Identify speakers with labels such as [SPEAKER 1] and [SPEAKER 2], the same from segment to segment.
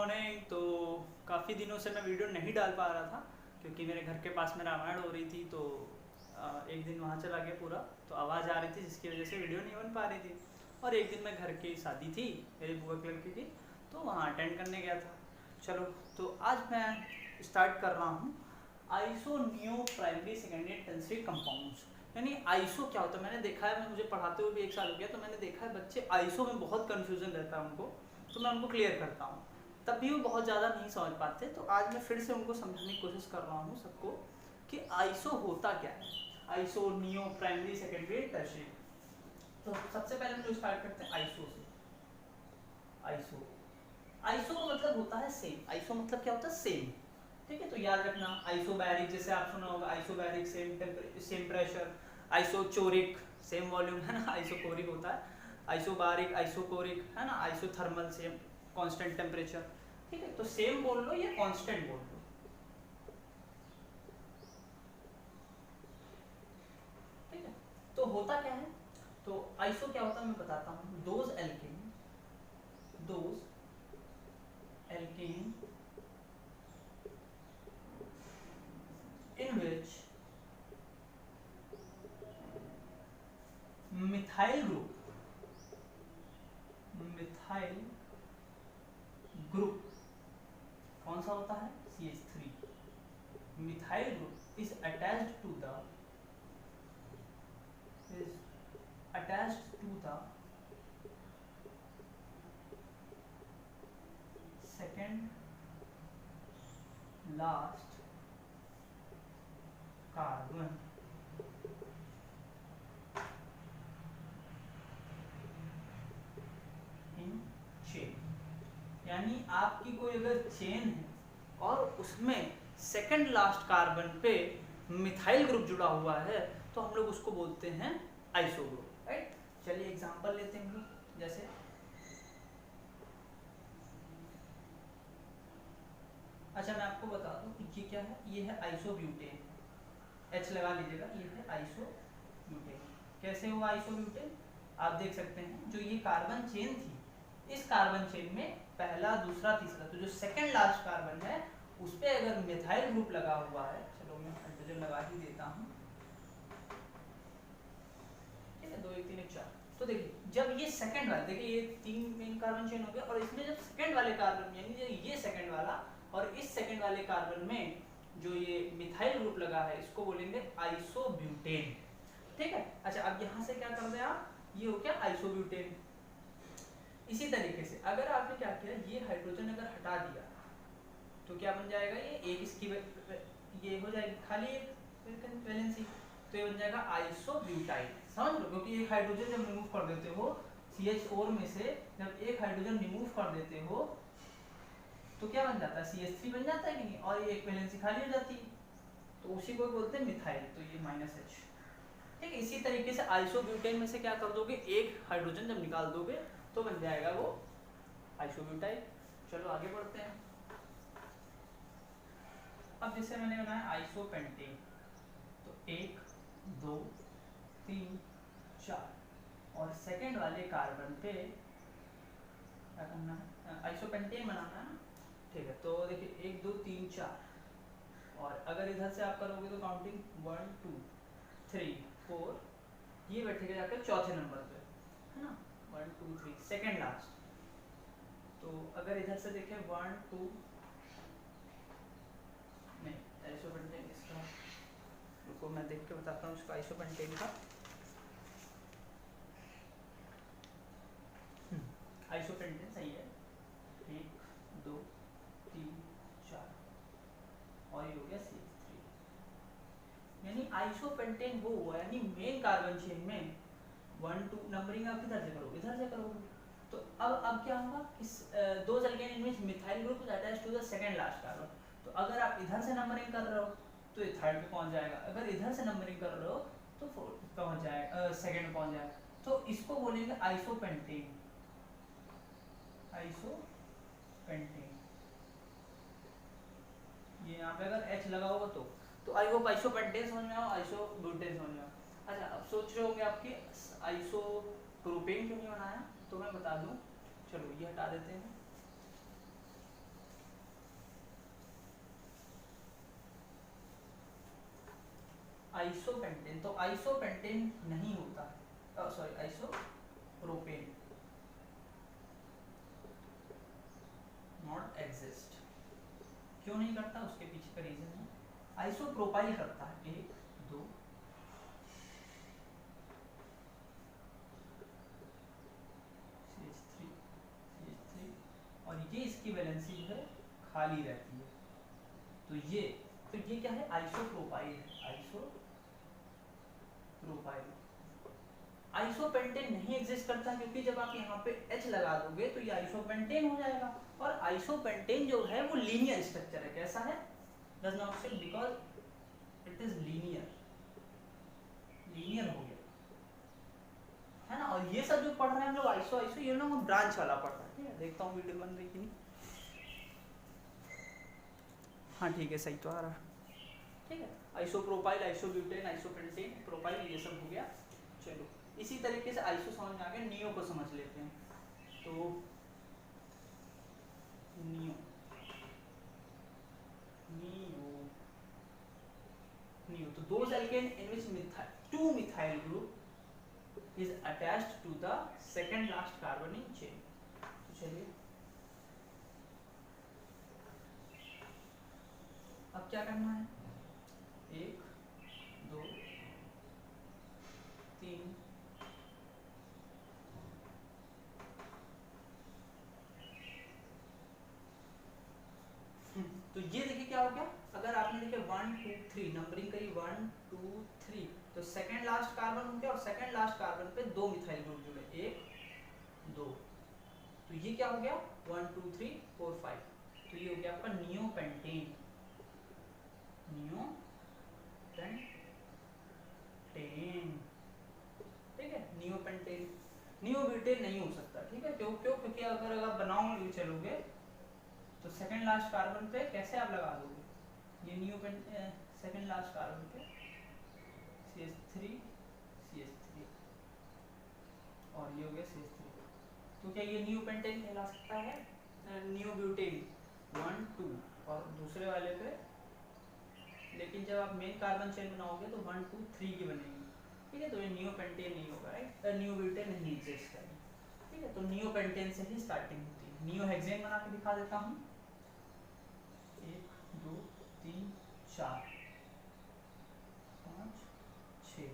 [SPEAKER 1] Morning. तो काफ़ी दिनों से मैं वीडियो नहीं डाल पा रहा था क्योंकि मेरे घर के पास में रामायण हो रही थी। तो एक दिन वहाँ चला गया पूरा, तो आवाज़ आ रही थी जिसकी वजह से वीडियो नहीं बन पा रही थी। और एक दिन मैं घर की शादी थी मेरी बुआ के लड़के की, तो वहाँ अटेंड करने गया था। चलो, तो आज मैं स्टार्ट कर रहा हूँ iso neo primary secondary tertiary compounds. यानी आइसो क्या होता है, मैंने देखा है, मुझे पढ़ाते हुए भी 1 साल हो गया, तो मैंने देखा है बच्चे आइसो में बहुत कन्फ्यूज़न रहता है उनको। तो मैं उनको क्लियर करता हूँ, तब भी वो बहुत ज़्यादा नहीं समझ पाते। तो आज मैं फिर से उनको समझाने की कोशिश कर रहा हूँ सबको कि आइसो होता क्या है। Iso neo primary secondary tertiary. तो सबसे पहले हम लोग स्टार्ट करते हैं आइसो से। आइसो आइसो का मतलब होता है सेम। आइसो मतलब क्या होता है? सेम। ठीक है, तो याद रखना आइसोबैरिक, जैसे आप सुना होगा isobaric same pressure, isochoric same volume है ना, आइसोकोरिक होता है, आइसोबारिक आइसोकोरिक है ना, आइसोथर्मल सेम कांस्टेंट टेम्परेचर। ठीक है, तो सेम बोल लो या कांस्टेंट बोल लो। ठीक है, तो होता क्या है, तो आइसो क्या होता है मैं बताता हूँ। Those alkane in which methyl group कौन सा होता है? CH3। Methyl group is attached to the second last carbon in chain। यानी आपकी कोई अगर चेन है और उसमें सेकंड लास्ट कार्बन पे मिथाइल ग्रुप जुड़ा हुआ है, तो हम लोग उसको बोलते हैं आइसो ग्रुप। राइट, चलिए एग्जांपल लेते हैं हम लोग। जैसे अच्छा, मैं आपको बता दूं कि ये क्या है। ये है आइसोब्यूटेन, H लगा लीजिएगा। ये है आइसोब्यूटेन। कैसे हुआ आइसोब्यूटेन? आप देख सकते हैं, जो ये कार्बन चेन थी, इस कार्बन चेन में पहला दूसरा तीसरा, तो जो सेकंड लास्ट कार्बन है उस पे अगर मिथाइल ग्रुप लगा हुआ है, चलो मैं हाइड्रोजन लगा ही देता हूँ। ठीक है, 2 1 3 1 4। तो देखिए जब ये सेकंड वाला, देखिए ये 3 मेन कार्बन चेन हो गया, और इसमें जब सेकंड वाले कार्बन यानी ये सेकंड वाला और इस सेकंड वाले कार्बन में जो ये मिथाइल ग्रुप लगा है, इसको बोलेंगे आइसोब्यूटेन। ठीक है, अच्छा अब यहाँ से क्या कर दें आप, ये हो गया आइसोब्यूटेन। इसी तरीके से अगर आपने क्या किया, ये हाइड्रोजन अगर हटा दिया तो क्या बन जाएगा, ये एक इसकी ये हो जाएगी खाली एक वैलेंसी, तो ये बन जाएगा आइसोब्यूटाइल। समझ लो, क्योंकि एक हाइड्रोजन जब रिमूव कर देते हो CH4 में से, जब एक हाइड्रोजन रिमूव कर देते हो तो क्या बन जाता है, CH3 बन जाता है कि नहीं, और ये एक वैलेंसी खाली हो जाती है, तो उसी को बोलते हैं मिथाइल, तो ये -H। ठीक है, इसी तरीके से आइसोब्यूटेन में से क्या कर दोगे, एक हाइड्रोजन जब निकाल दोगे तो बन जाएगा वो आइसोब्यूटाइल। चलो आगे बढ़ते हैं। अब जैसे मैंने बनाया आइसोपेंटेन, तो 1 2 3 4 और सेकंड वाले कार्बन पे क्या करना है, आइसोपेंटेन बनाना है। ठीक है, तो देखिए 1 2 3 4, और अगर इधर से आप करोगे तो काउंटिंग 1 2 3 4, ये बैठेगा जाकर चौथे नंबर पे, है ना, 1 2 3 सेकंड लास्ट। तो अगर इधर से देखें 1 2 नहीं, आइसोपेंटेन इसका, रुको मैं देख के बताता हूँ इसका आइसोपेंटेन का। आइसोपेंटेन सही है, 1 2 3 4 और ये हो गया CH3। यानी आइसोपेंटेन वो हुआ, यानी मेन कार्बन चेन में 1 2 नंबरिंग आप किधर से करोगे, इधर से करोगे। तो अब क्या होगा, इस दो एल्केन इनमें methyl group is attached to the second last carbon. तो अगर आप इधर से नंबरिंग कर रहे हो तो ये थर्ड पे पहुंच जाएगा, अगर इधर से नंबरिंग कर रहे हो तो फोर्थ पे पहुंच जाएगा, सेकंड पे पहुंच जाएगा। तो इसको बोलेंगे आइसोपेंटेन। आइसोपेंटेन, ये यहाँ पे अगर H लगा होगा तो आई होप आइसोपेंटेन समझ में आओ, आइसोब्यूटेन समझ में आओ। अच्छा, अब सोच रहे होंगे आपकी आइसो प्रोपेन क्यों नहीं बनाया, तो मैं बता दूं, चलो ये हटा देते हैं। आइसोपेंटेन, तो आइसोपेंटेन नहीं होता, सॉरी आइसोप्रोपेन नॉट एग्जिस्ट। क्यों नहीं करता, उसके पीछे का रीजन है। आइसोप्रोपाइल करता है, 1 2 CH3 CH3, और ये इसकी वैलेंसी जो है खाली रहती है। तो ये क्या है, आइसोप्रोपाइल है, आइसोप्रोपाइल। आइसोपेंटेन नहीं एग्जिस्ट करता क्योंकि जब आप यहाँ पे H लगा दोगे तो ये आइसोपेंटेन हो जाएगा, और आइसोपेंटेन जो है वो लीनियर स्ट्रक्चर है। कैसा है, डज नॉट से, because it is linear, linear हो गया है ना। और ये सब जो पढ़ रहे हैं हम लोग आइसो आइसो, ये ना वो ब्रांच वाला पढ़ रहे हैं, ठीक है। देखता हूँ वीडियो बन रही कि नहीं, हाँ ठीक है, सही तो आ रहा है, ठीक है। आइसोप्रोपाइल, आइसोब्यूटेन, आइसोपेंटेन, प्रोपाइल, ये सब हो गया। चलो इसी तरीके से आइसो समझ में आ गया, नियो को समझ लेते हैं। तो नियो नियो नियो तो those alkane in which 2 methyl group is attached to the second last carbon in chain. तो चलिए अब क्या करना है, 1 2 3 तो ये देखिए क्या हो गया, अगर आपने देखे 1 2 3 नंबरिंग करी 1 2 3, तो सेकंड लास्ट कार्बन हो गया, और सेकंड लास्ट कार्बन पे 2 मिथाइल ग्रुप जुड़े, 1 2, तो ये क्या हो गया 1 2 3 4 5, तो ये हो गया आपका नियोपेंटेन, नियोपेंटेन, ठीक है। नियोपेंटेन, नियोब्यूटेन नहीं हो सकता, ठीक है। क्यों क्यों, क्योंकि अगर आप बनाओगे चलोगे तो सेकंड लास्ट कार्बन पे कैसे आप लगा दोगे, ये नियोपेंट सेकंड लास्ट कार्बन पे CH3 CH3, और ये हो गया CH3, तो क्या ये नियोपेंटेन कहला सकता है, नियोब्यूटेन 1 2, और दूसरे वाले पे, लेकिन जब आप मेन कार्बन चेन बनाओगे तो 1 2 3 की बनेगी, ठीक है। तो ये नियोपेंटेन नहीं होगा, राइट, नियोब्यूटेन नहीं एग्जिस्ट करेगा, ठीक है। तो नियोपेंटेन से ही स्टार्टिंग होती है। नियोहेक्सेन बना के दिखा देता हूँ, 1 2 3 4 5 6,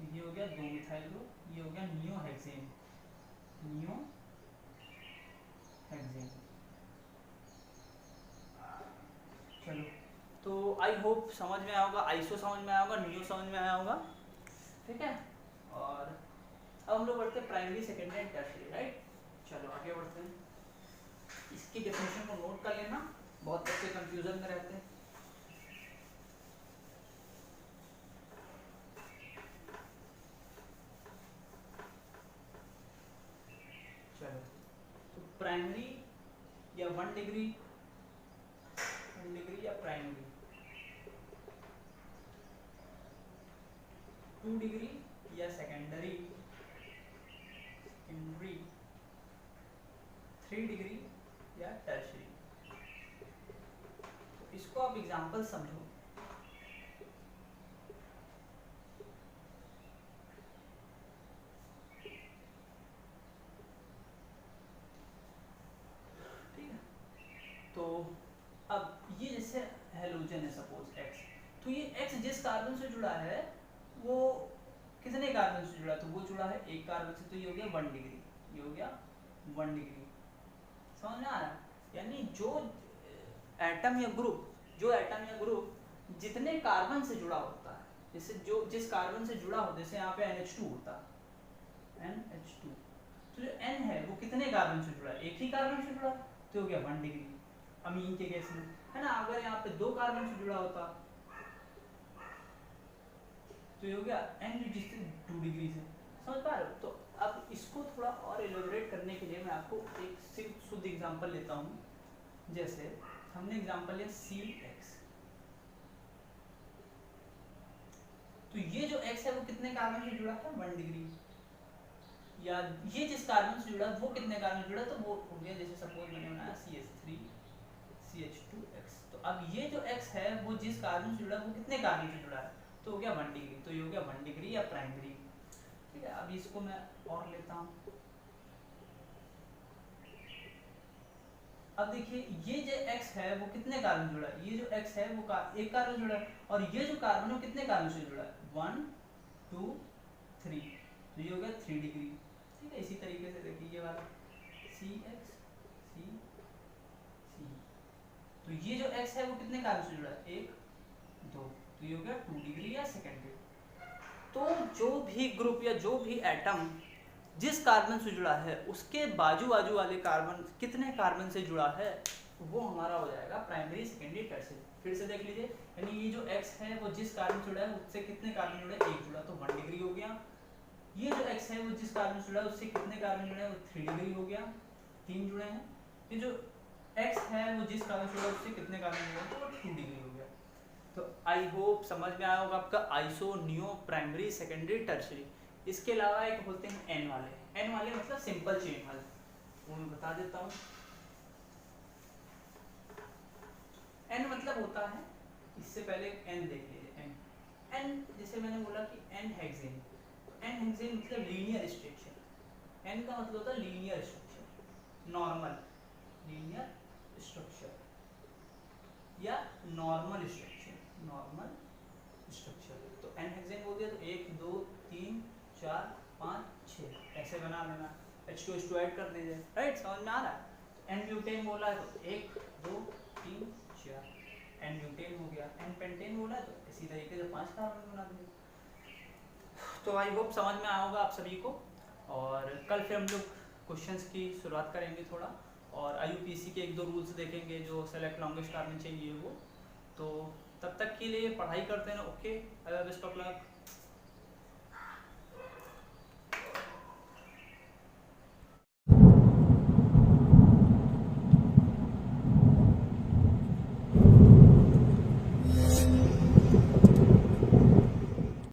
[SPEAKER 1] ये हो गया 2 मिथाइल ग्रुप, ये हो गया नियोहेक्सेन, नियोहेक्सेन। चलो तो आई होप समझ में आया होगा, आइसो समझ में आया होगा, नियो समझ में आया होगा, ठीक है। और अब हम लोग बढ़ते हैं primary, secondary and tertiary, right. चलो आगे बढ़ते हैं, इसकी डेफिनेशन को नोट कर लेना, बहुत बच्चे कंफ्यूजन में रहते हैं। चलो तो प्राइमरी या 1 डिग्री या प्राइमरी, 2 डिग्री या सेकेंडरी, 3 डिग्री या टर्शियरी। तो इसको आप एग्जांपल समझो, ठीक है। तो अब ये जैसे हेलोजन है सपोज X, तो ये X जिस कार्बन से जुड़ा है वो कितने कार्बन से जुड़ा, तो वो जुड़ा है एक कार्बन से, तो ये हो गया 1 डिग्री, ये हो गया 1 डिग्री, समझ में आ रहा है। यानी जो एटम या ग्रुप जितने कार्बन से जुड़ा होता है, जैसे जो जिस कार्बन से जुड़ा हो, जैसे यहाँ पे NH2 होता है, NH2, तो जो N है वो कितने कार्बन से जुड़ा है, एक ही कार्बन से जुड़ा, तो हो गया 1 डिग्री अमीन के केस में, है ना। अगर यहाँ पे 2 कार्बन से जुड़ा होता तो ये हो गया N जिससे 2 डिग्री से, समझ पा रहे हो। तो अब इसको थोड़ा और एलोबरेट करने के लिए मैं आपको एक सिर्फ शुद्ध एग्जांपल लेता हूँ। जैसे हमने एग्जांपल लिया CX, तो ये जो X है वो कितने कार्बन से जुड़ा है, 1 डिग्री, या ये जिस कार्बन से जुड़ा वो कितने कार्बन से जुड़ा, तो वो हो गया, जैसे सपोज मैंने बनाया CH3 CH2X। तो अब ये जो X है वो जिस कार्बन से जुड़ा वो कितने कार्बन से जुड़ा है, तो हो गया 1 डिग्री, तो ये हो गया 1 डिग्री या प्राइमरी। ठीक है, अब इसको मैं और लेता हूँ। अब देखिए ये जो x है वो कितने कार्बन जुड़ा है, ये जो x है वो एक कार्बन जुड़ा है, और ये जो कार्बन है वो कितने कार्बन से जुड़ा है, 1 2 3, तो ये हो गया 3 डिग्री। ठीक है, इसी तरीके से देखिए ये वाला CX C C, तो ये जो x है वो कितने कार्बन से जुड़ा है, 1 2, तो ये हो गया 2 डिग्री या सेकेंडरी। तो जो भी ग्रुप या जो भी एटम जिस कार्बन से जुड़ा है उसके बाजू बाजू वाले कार्बन कितने कार्बन से जुड़ा है वो हमारा हो जाएगा प्राइमरी, सेकेंडरी, टर्शियरी। फिर से देख लीजिए, यानी ये जो x है वो जिस कार्बन से जुड़ा है उससे कितने कार्बन जुड़े, 1 जुड़ा, तो 1 डिग्री हो गया। ये जो x है वो जिस कार्बन से जुड़ा है उससे कितने कार्बन जुड़े हैं, वो 3 डिग्री हो गया, 3 जुड़े हैं। ये जो x है वो जिस कार्बन से जुड़ा है उससे कितने कार्बन जुड़े हैं, तो वो 2 डिग्री हो गया। तो आई होप समझ में आया होगा आपका iso, neo, primary, secondary, tertiary. इसके अलावा एक बोलते हैं एन वाले, एन वाले मतलब सिंपल चेन वाले, वो मैं बता देता हूँ। एन मतलब होता है, इससे पहले एन देख लीजिए, एन एन जैसे मैंने बोला कि एन हेक्सेन, एन हेक्सेन मतलब लीनियर स्ट्रक्चर। एन का मतलब होता है linear structure, normal linear structure या नॉर्मल स्ट्रक्चर, नॉर्मल स्ट्रक्चर। तो एन हेक्सेन बोल दिया तो 1 2 3 4 5 6 ऐसे बना लेना, H2 ऐड कर दीजिए, राइट, समझ में आ रहा है। एन ब्यूटेन बोला है तो 1 2 3 4 एन ब्यूटेन हो गया। एन पेंटेन बोला है तो इसी तरीके से 5 कार्बन बना दिए। तो आई होप समझ में आया होगा आप सभी को, और कल फिर हम लोग क्वेश्चंस की शुरुआत करेंगे थोड़ा, और IUPAC के 1-2 रूल्स देखेंगे जो सेलेक्ट लॉन्गेस्ट कार्बन चाहिए वो। तो तब तक के लिए पढ़ाई करते हैं, ओके, बेस्ट ऑफ लक।